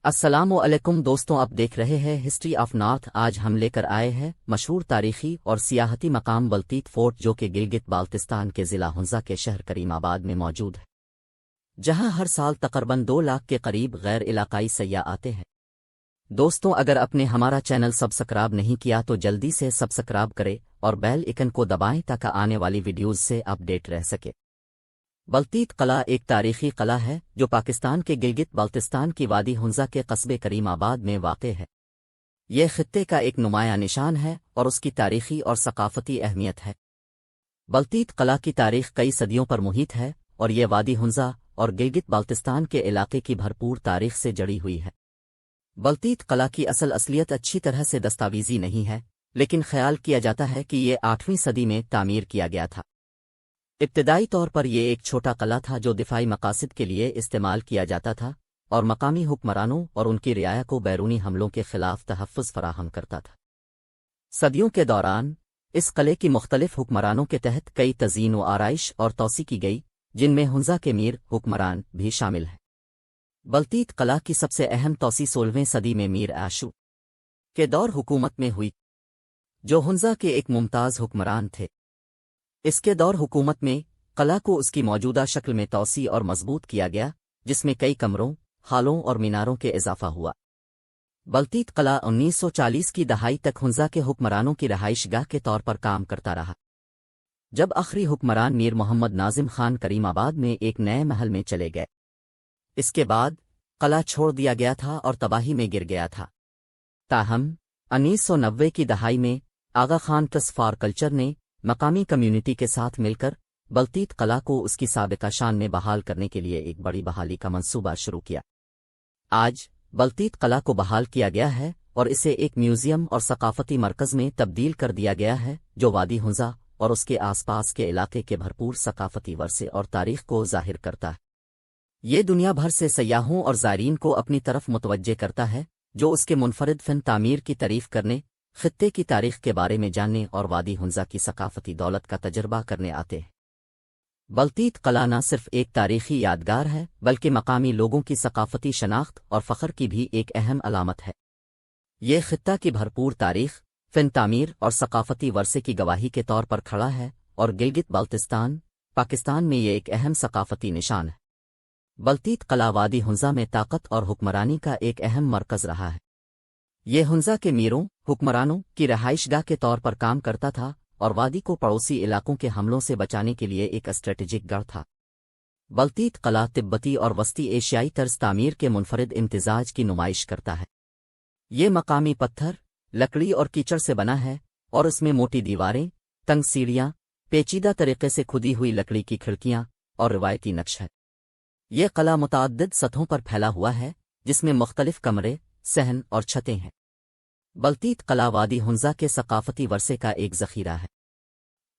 السلام علیکم دوستوں، آپ دیکھ رہے ہیں ہسٹری آف نارتھ۔ آج ہم لے کر آئے ہیں مشہور تاریخی اور سیاحتی مقام بلتیت فورٹ، جو کہ گلگت بالتستان کے ضلع ہنزا کے شہر کریم آباد میں موجود ہے، جہاں ہر سال تقریباً 2 لاکھ کے قریب غیر علاقائی سیاح آتے ہیں۔ دوستوں، اگر آپ نے ہمارا چینل سبسکرائب نہیں کیا تو جلدی سے سبسکرائب کریں اور بیل آئکن کو دبائیں تاکہ آنے والی ویڈیوز سے اپ ڈیٹ رہ سکے۔ بلتیت قلعہ ایک تاریخی قلعہ ہے جو پاکستان کے گلگت بالتستان کی وادی ہنزا کے قصبے کریم آباد میں واقع ہے۔ یہ خطے کا ایک نمایاں نشان ہے اور اس کی تاریخی اور ثقافتی اہمیت ہے۔ بلتیت قلعہ کی تاریخ کئی صدیوں پر محیط ہے اور یہ وادی ہنزا اور گلگت بالتستان کے علاقے کی بھرپور تاریخ سے جڑی ہوئی ہے۔ بلتیت قلعہ کی اصلیت اچھی طرح سے دستاویزی نہیں ہے، لیکن خیال کیا جاتا ہے کہ یہ 8ویں صدی میں تعمیر کیا گیا تھا۔ ابتدائی طور پر یہ ایک چھوٹا قلعہ تھا جو دفاعی مقاصد کے لیے استعمال کیا جاتا تھا اور مقامی حکمرانوں اور ان کی رعایا کو بیرونی حملوں کے خلاف تحفظ فراہم کرتا تھا۔ صدیوں کے دوران اس قلعے کی مختلف حکمرانوں کے تحت کئی تزئین و آرائش اور توسیع کی گئی، جن میں ہنزا کے میر حکمران بھی شامل ہیں۔ بلتیت قلعہ کی سب سے اہم توسیع 16ویں صدی میں میر آشو کے دور حکومت میں ہوئی، جو ہنزا کے ایک ممتاز حکمران تھے۔ اس کے دور حکومت میں قلعہ کو اس کی موجودہ شکل میں توسیع اور مضبوط کیا گیا، جس میں کئی کمروں، ہالوں اور میناروں کے اضافہ ہوا۔ بلتیت قلعہ 1940 کی دہائی تک ہنزا کے حکمرانوں کی رہائش گاہ کے طور پر کام کرتا رہا، جب آخری حکمران میر محمد ناظم خان کریم آباد میں ایک نئے محل میں چلے گئے۔ اس کے بعد قلعہ چھوڑ دیا گیا تھا اور تباہی میں گر گیا تھا۔ تاہم 1990 کی دہائی میں آغا خان ٹرسٹ فار کلچر نے مقامی کمیونٹی کے ساتھ مل کر بلتیت قلعہ کو اس کی سابقہ شان میں بحال کرنے کے لیے ایک بڑی بحالی کا منصوبہ شروع کیا۔ آج بلتیت قلعہ کو بحال کیا گیا ہے اور اسے ایک میوزیم اور ثقافتی مرکز میں تبدیل کر دیا گیا ہے، جو وادی ہنزا اور اس کے آس پاس کے علاقے کے بھرپور ثقافتی ورثے اور تاریخ کو ظاہر کرتا ہے۔ یہ دنیا بھر سے سیاحوں اور زائرین کو اپنی طرف متوجہ کرتا ہے، جو اس کے منفرد فن تعمیر کی تعریف کرنے، خطے کی تاریخ کے بارے میں جاننے اور وادی ہنزا کی ثقافتی دولت کا تجربہ کرنے آتے ہیں۔ بلتیت قلعہ نہ صرف ایک تاریخی یادگار ہے بلکہ مقامی لوگوں کی ثقافتی شناخت اور فخر کی بھی ایک اہم علامت ہے۔ یہ خطہ کی بھرپور تاریخ، فن تعمیر اور ثقافتی ورثے کی گواہی کے طور پر کھڑا ہے اور گلگت بالتستان، پاکستان میں یہ ایک اہم ثقافتی نشان ہے۔ بلتیت قلعہ وادی ہنزا میں طاقت اور حکمرانی کا ایک اہم مرکز رہا ہے۔ یہ ہنزا کے میروں، حکمرانوں کی رہائش گاہ کے طور پر کام کرتا تھا اور وادی کو پڑوسی علاقوں کے حملوں سے بچانے کے لیے ایک اسٹریٹجک گڑھ تھا۔ بلتیت قلعہ تبتی اور وسطی ایشیائی طرز تعمیر کے منفرد امتزاج کی نمائش کرتا ہے۔ یہ مقامی پتھر، لکڑی اور کیچڑ سے بنا ہے اور اس میں موٹی دیواریں، تنگ سیڑھیاں، پیچیدہ طریقے سے کھدی ہوئی لکڑی کی کھڑکیاں اور روایتی نقش ہے۔ یہ قلعہ متعدد سطحوں پر پھیلا ہوا ہے، جس میں مختلف کمرے، صحن اور چھتیں ہیں۔ بلتیت قلعہ وادی ہنزا کے ثقافتی ورثے کا ایک ذخیرہ ہے۔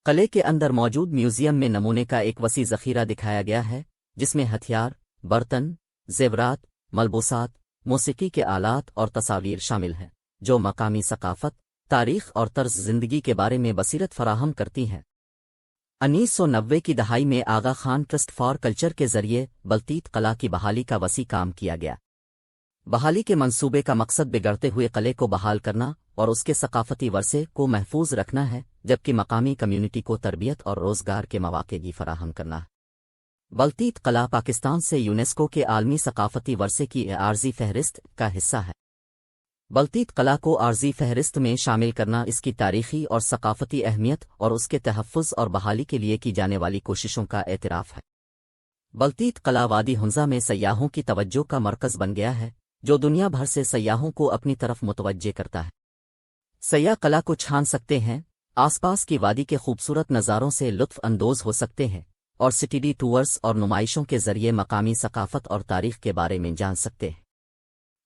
قلعے کے اندر موجود میوزیم میں نمونے کا ایک وسیع ذخیرہ دکھایا گیا ہے، جس میں ہتھیار، برتن، زیورات، ملبوسات، موسیقی کے آلات اور تصاویر شامل ہیں، جو مقامی ثقافت، تاریخ اور طرز زندگی کے بارے میں بصیرت فراہم کرتی ہیں۔ 1990 کی دہائی میں آغا خان ٹرسٹ فار کلچر کے ذریعے بلتیت قلعہ کی بحالی کا وسیع کام کیا گیا۔ بحالی کے منصوبے کا مقصد بگڑتے ہوئے قلعے کو بحال کرنا اور اس کے ثقافتی ورثے کو محفوظ رکھنا ہے، جبکہ مقامی کمیونٹی کو تربیت اور روزگار کے مواقع بھی فراہم کرنا ہے۔ بلتیت قلعہ پاکستان سے یونیسکو کے عالمی ثقافتی ورثے کی عارضی فہرست کا حصہ ہے۔ بلتیت قلعہ کو عارضی فہرست میں شامل کرنا اس کی تاریخی اور ثقافتی اہمیت اور اس کے تحفظ اور بحالی کے لیے کی جانے والی کوششوں کا اعتراف ہے۔ بلتیت قلعہ وادی ہنزا میں سیاحوں کی توجہ کا مرکز بن گیا ہے، جو دنیا بھر سے سیاحوں کو اپنی طرف متوجہ کرتا ہے۔ سیاح قلعہ کو چھان سکتے ہیں، آس پاس کی وادی کے خوبصورت نظاروں سے لطف اندوز ہو سکتے ہیں اور سٹیڈی ٹورز اور نمائشوں کے ذریعے مقامی ثقافت اور تاریخ کے بارے میں جان سکتے ہیں۔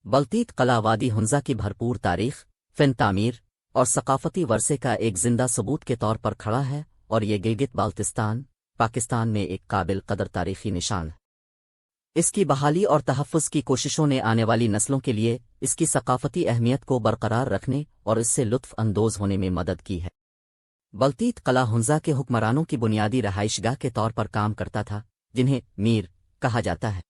بلتیت قلعہ وادی ہنزا کی بھرپور تاریخ، فن تعمیر اور ثقافتی ورثے کا ایک زندہ ثبوت کے طور پر کھڑا ہے اور یہ گلگت بالتستان، پاکستان میں ایک قابل قدر تاریخی نشان ہے۔ اس کی بحالی اور تحفظ کی کوششوں نے آنے والی نسلوں کے لیے اس کی ثقافتی اہمیت کو برقرار رکھنے اور اس سے لطف اندوز ہونے میں مدد کی ہے۔ بلتیت قلعہ ہنزا کے حکمرانوں کی بنیادی رہائش گاہ کے طور پر کام کرتا تھا، جنہیں میر کہا جاتا ہے۔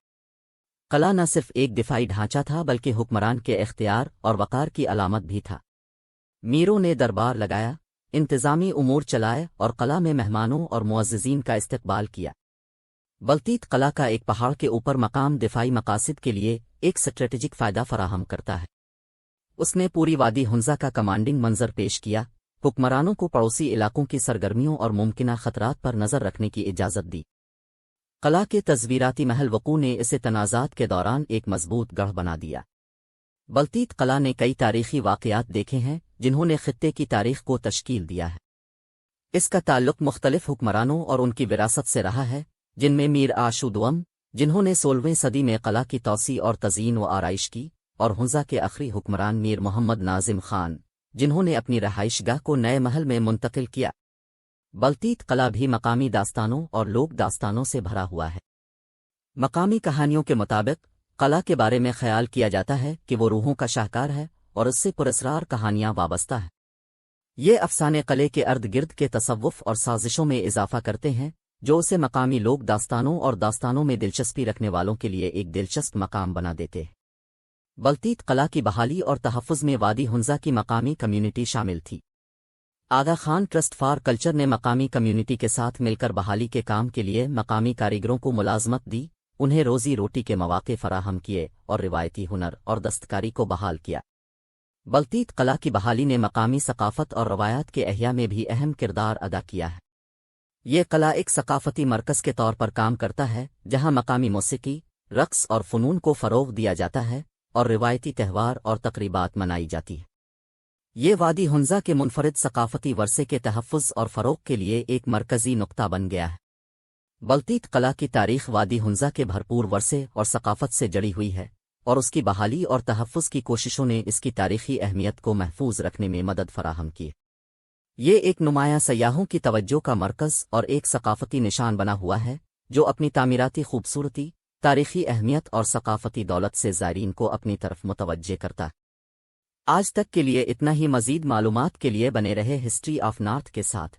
قلعہ نہ صرف ایک دفاعی ڈھانچہ تھا بلکہ حکمران کے اختیار اور وقار کی علامت بھی تھا۔ میروں نے دربار لگایا، انتظامی امور چلائے اور قلعہ میں مہمانوں اور معززین کا استقبال کیا۔ بلتیت قلعہ کا ایک پہاڑ کے اوپر مقام دفاعی مقاصد کے لیے ایک اسٹریٹجک فائدہ فراہم کرتا ہے۔ اس نے پوری وادی ہنزا کا کمانڈنگ منظر پیش کیا، حکمرانوں کو پڑوسی علاقوں کی سرگرمیوں اور ممکنہ خطرات پر نظر رکھنے کی اجازت دی۔ قلعہ کے تصویراتی محل وقوع نے اسے تنازعات کے دوران ایک مضبوط گڑھ بنا دیا۔ بلتیت قلعہ نے کئی تاریخی واقعات دیکھے ہیں جنہوں نے خطے کی تاریخ کو تشکیل دیا ہے۔ اس کا تعلق مختلف حکمرانوں اور ان کی وراثت سے رہا ہے، جن میں میر آشو دوم، جنہوں نے 16ویں صدی میں قلعہ کی توسیع اور تزئین و آرائش کی، اور ہنزا کے آخری حکمران میر محمد ناظم خان، جنہوں نے اپنی رہائش گاہ کو نئے محل میں منتقل کیا۔ بلتیت قلعہ بھی مقامی داستانوں اور لوک داستانوں سے بھرا ہوا ہے۔ مقامی کہانیوں کے مطابق قلعہ کے بارے میں خیال کیا جاتا ہے کہ وہ روحوں کا شاہکار ہے اور اس سے پراسرار کہانیاں وابستہ ہیں۔ یہ افسانے قلعے کے ارد گرد کے تصوف اور سازشوں میں اضافہ کرتے ہیں، جو اسے مقامی لوک داستانوں اور داستانوں میں دلچسپی رکھنے والوں کے لیے ایک دلچسپ مقام بنا دیتے ہیں۔ بلتیت قلعہ کی بحالی اور تحفظ میں وادی ہنزا کی مقامی کمیونٹی شامل تھی۔ آغا خان ٹرسٹ فار کلچر نے مقامی کمیونٹی کے ساتھ مل کر بحالی کے کام کے لیے مقامی کاریگروں کو ملازمت دی، انہیں روزی روٹی کے مواقع فراہم کیے اور روایتی ہنر اور دستکاری کو بحال کیا۔ بلتیت قلعہ کی بحالی نے مقامی ثقافت اور روایات کے احیاء میں بھی اہم کردار ادا کیا ہے۔ یہ قلعہ ایک ثقافتی مرکز کے طور پر کام کرتا ہے جہاں مقامی موسیقی، رقص اور فنون کو فروغ دیا جاتا ہے اور روایتی تہوار اور تقریبات منائی جاتی ہے۔ یہ وادی ہنزا کے منفرد ثقافتی ورثے کے تحفظ اور فروغ کے لیے ایک مرکزی نقطہ بن گیا ہے۔ بلتیت قلعہ کی تاریخ وادی ہنزا کے بھرپور ورثے اور ثقافت سے جڑی ہوئی ہے، اور اس کی بحالی اور تحفظ کی کوششوں نے اس کی تاریخی اہمیت کو محفوظ رکھنے میں مدد فراہم کی۔ یہ ایک نمایاں سیاحوں کی توجہ کا مرکز اور ایک ثقافتی نشان بنا ہوا ہے جو اپنی تعمیراتی خوبصورتی، تاریخی اہمیت اور ثقافتی دولت سے زائرین کو اپنی طرف متوجہ کرتا ہے۔ آج تک کے لیے اتنا ہی۔ مزید معلومات کے لیے بنے رہے ہسٹری آف نارتھ کے ساتھ۔